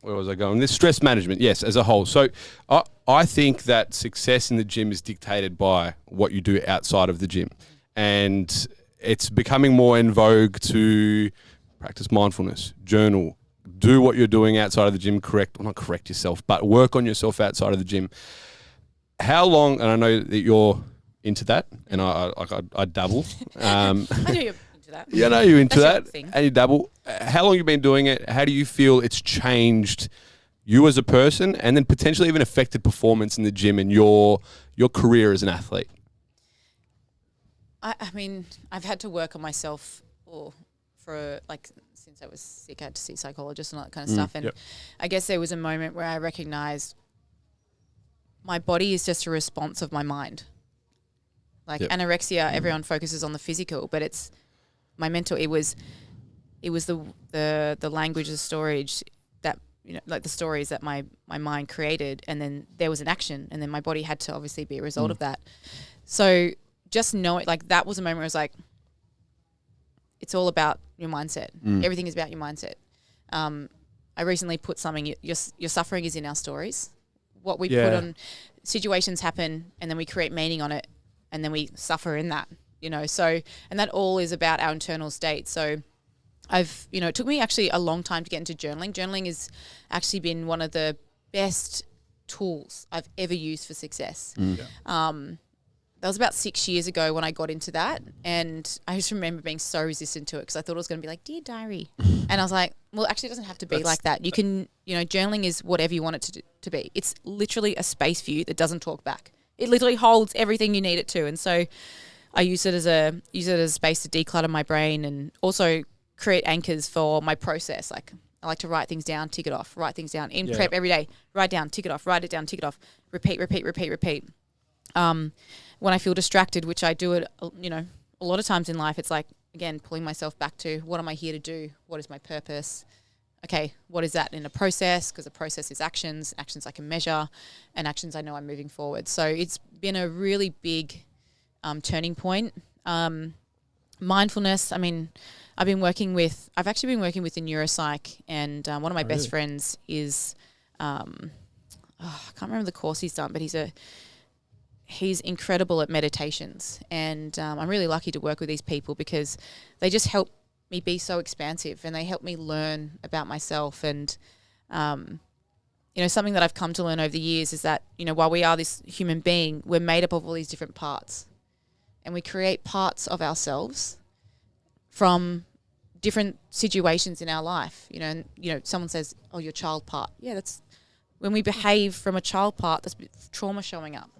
where was I going? This stress management, yes, as a whole. So I think that success in the gym is dictated by what you do outside of the gym. And it's becoming more in vogue to practice mindfulness, journal, do what you're doing outside of the gym, not correct yourself, but work on yourself outside of the gym. How long, and I know that you're into that, and I dabble. I know you're into that. Yeah, I know you're into That's that, and you dabble. How long have you been doing it? How do you feel it's changed you as a person, and then potentially even affected performance in the gym and your career as an athlete? I mean, I've had to work on myself for since I was sick. I had to see psychologists and all that kind of stuff. And I guess there was a moment where I recognized my body is just a response of my mind. Anorexia, everyone focuses on the physical, but it's my mental. It was the language, the storage that, like the stories that my mind created, and then there was an action, and then my body had to obviously be a result of that. So just know it, like that was a moment where I was like, it's all about your mindset. Everything is about your mindset. I recently put something, your suffering is in our stories. What we put on, situations happen, and then we create meaning on it, and then we suffer in that, so, and that all is about our internal state. So it took me actually a long time to get into journaling. Journaling has actually been one of the best tools I've ever used for success. That was about 6 years ago when I got into that. And I just remember being so resistant to it because I thought it was going to be like, dear diary. And I was like, well, actually it doesn't have to be like that. You can, journaling is whatever you want it to be. It's literally a space for you that doesn't talk back. It literally holds everything you need it to. And so I use it as a space to declutter my brain and also create anchors for my process. Like I like to write things down, tick it off, write things down in prep every day, write down, tick it off, write it down, tick it off, repeat. When I feel distracted, which I do it, a lot of times in life, it's like, again, pulling myself back to what am I here to do? What is my purpose? Okay, what is that in a process? Because a process is actions I can measure, and actions I know I'm moving forward. So it's been a really big turning point. Mindfulness, I mean, I've actually been working with a neuropsych, and one of my best friends is, I can't remember the course he's done, but he's incredible at meditations, and I'm really lucky to work with these people because they just help me be so expansive, and they help me learn about myself. And something that I've come to learn over the years is that while we are this human being, we're made up of all these different parts, and we create parts of ourselves from different situations in our life. Someone says, "Oh, your child part." Yeah, that's when we behave from a child part. That's trauma showing up.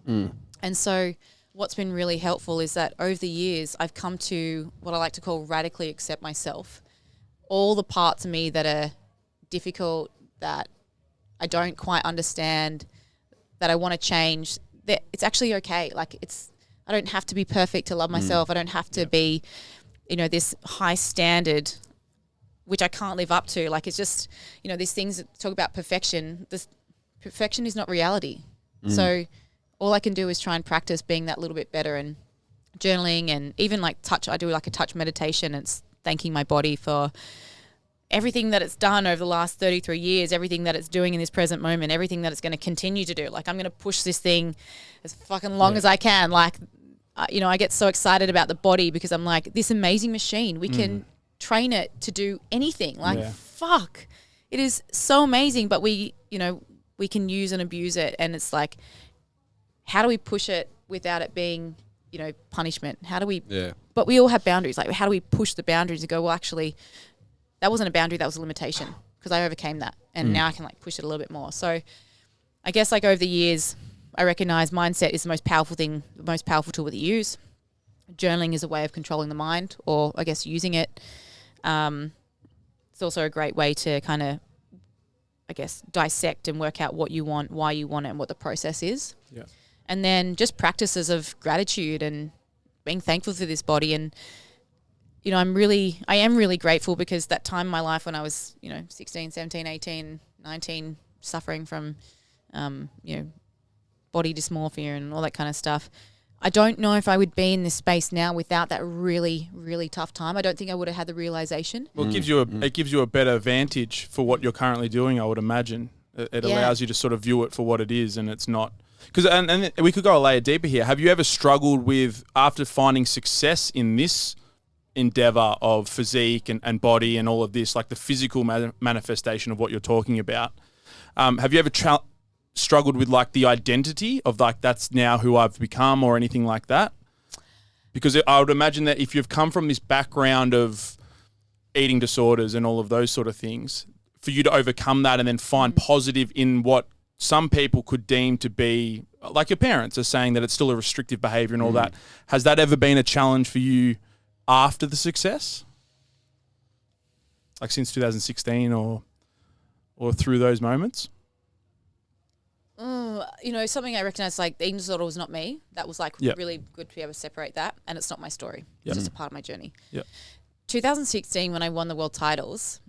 And so what's been really helpful is that over the years, I've come to what I like to call radically accept myself. All the parts of me that are difficult, that I don't quite understand, that I want to change, that it's actually okay. Like I don't have to be perfect to love myself. I don't have to be, this high standard, which I can't live up to. Like it's just, these things that talk about perfection. This perfection is not reality. So all I can do is try and practice being that little bit better, and journaling, and even like touch. I do like a touch meditation. It's thanking my body for everything that it's done over the last 33 years, everything that it's doing in this present moment, everything that it's going to continue to do. Like I'm going to push this thing as fucking long as I can. Like, I get so excited about the body because I'm like, this amazing machine, we can train it to do anything. Like, fuck, it is so amazing, but we can use and abuse it. And it's like, how do we push it without it being, punishment? How do we, but we all have boundaries. Like, how do we push the boundaries and go, well, actually, that wasn't a boundary, that was a limitation because I overcame that. And now I can push it a little bit more. So I guess over the years, I recognize mindset is the most powerful thing, the most powerful tool that you use. Journaling is a way of controlling the mind, or I guess using it. It's also a great way to kind of, I guess, dissect and work out what you want, why you want it, and what the process is. Yeah. And then just practices of gratitude and being thankful for this body. And, I am really grateful because that time in my life when I was, 16, 17, 18, 19, suffering from, body dysmorphia and all that kind of stuff, I don't know if I would be in this space now without that really, really tough time. I don't think I would have had the realization. Well, it gives you a better vantage for what you're currently doing, I would imagine. It allows you to sort of view it for what it is, and it's not... Because and we could go a layer deeper here. Have you ever struggled with, after finding success in this endeavor of physique and body and all of this, like the physical manifestation of what you're talking about, have you ever struggled with like the identity of like, that's now who I've become or anything like that? Because I would imagine that if you've come from this background of eating disorders and all of those sort of things, for you to overcome that and then find positive in what some people could deem to be, like your parents are saying that it's still a restrictive behavior and all that. Has that ever been a challenge for you after the success? Like since 2016 or through those moments? Something I recognize, like the eating disorder was not me. That was like really good to be able to separate that, and it's not my story. It's just a part of my journey. 2016, when I won the world titles,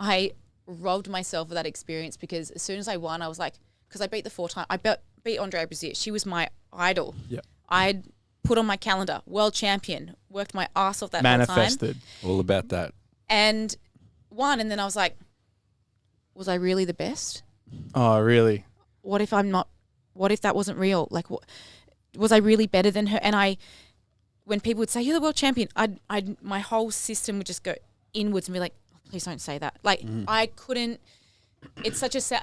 I robbed myself of that experience because as soon as I won, I was like, because I beat the 4-time, I beat Andrea Brazier. She was my idol. I'd put on my calendar, world champion, worked my ass off that Manifested. whole time. All about that. And won, and then I was like, was I really the best? Oh, really? What if I'm not? What if that wasn't real? Like, was I really better than her? And when people would say you're the world champion, my whole system would just go inwards and be like, oh, please don't say that. Like, I couldn't. It's such a sad,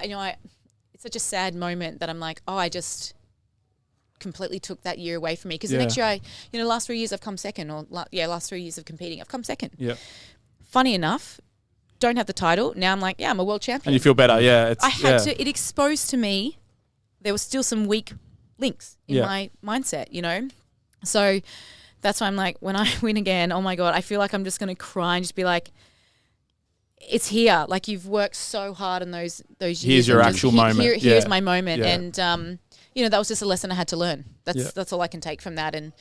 it's such a sad moment that I'm like, oh, I just completely took that year away from me because the next year last 3 years I've come second, or last 3 years of competing I've come second. Funny enough, don't have the title. Now I'm like, I'm a world champion. And you feel better, I had to. It exposed to me there was still some weak links in my mindset, So that's why I'm like, when I win again, oh my God, I feel like I'm just going to cry and just be like, it's here. Like you've worked so hard in those years. Here's your actual moment. Here's my moment. And, that was just a lesson I had to learn. That's all I can take from that. And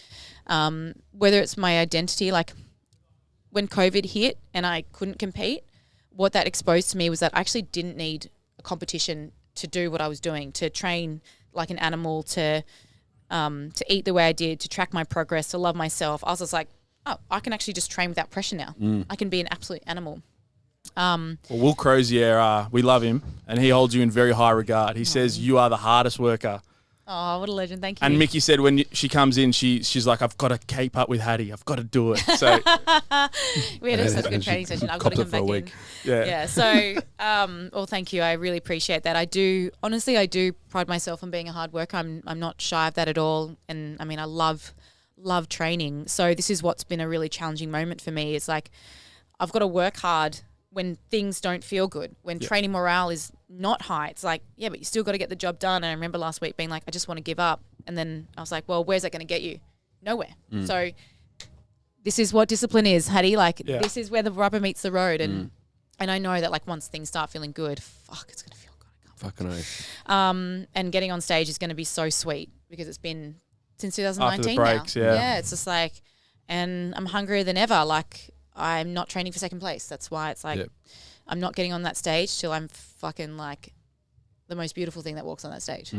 whether it's my identity, like when COVID hit and I couldn't compete, what that exposed to me was that I actually didn't need a competition to do what I was doing, to train like an animal, to eat the way I did, to track my progress, to love myself. I was just like, oh, I can actually just train without pressure now. I can be an absolute animal. Well, Will Crozier, we love him, and he holds you in very high regard. He says you are the hardest worker. Oh, what a legend. Thank you. And Mickey said when she comes in, she's like, I've got to keep up with Hattie. I've got to do it. So we had such a good training session. I've got to come back in. Yeah. So, well, thank you. I really appreciate that. I do pride myself on being a hard worker. I'm not shy of that at all. And I mean, I love training. So this is what's been a really challenging moment for me. It's like, I've got to work hard when things don't feel good, when training morale is not high. It's like, but you still got to get the job done. And I remember last week being like, I just want to give up. And then I was like, well, where's that going to get you? Nowhere. So this is what discipline is, Hattie. Like this is where the rubber meets the road. And I know that like once things start feeling good, it's going to feel good. Fucking oath. And getting on stage is going to be so sweet because it's been since 2019 after the breaks, now. Yeah, it's just like, and I'm hungrier than ever. Like, I'm not training for second place. That's why it's like I'm not getting on that stage till I'm fucking like the most beautiful thing that walks on that stage.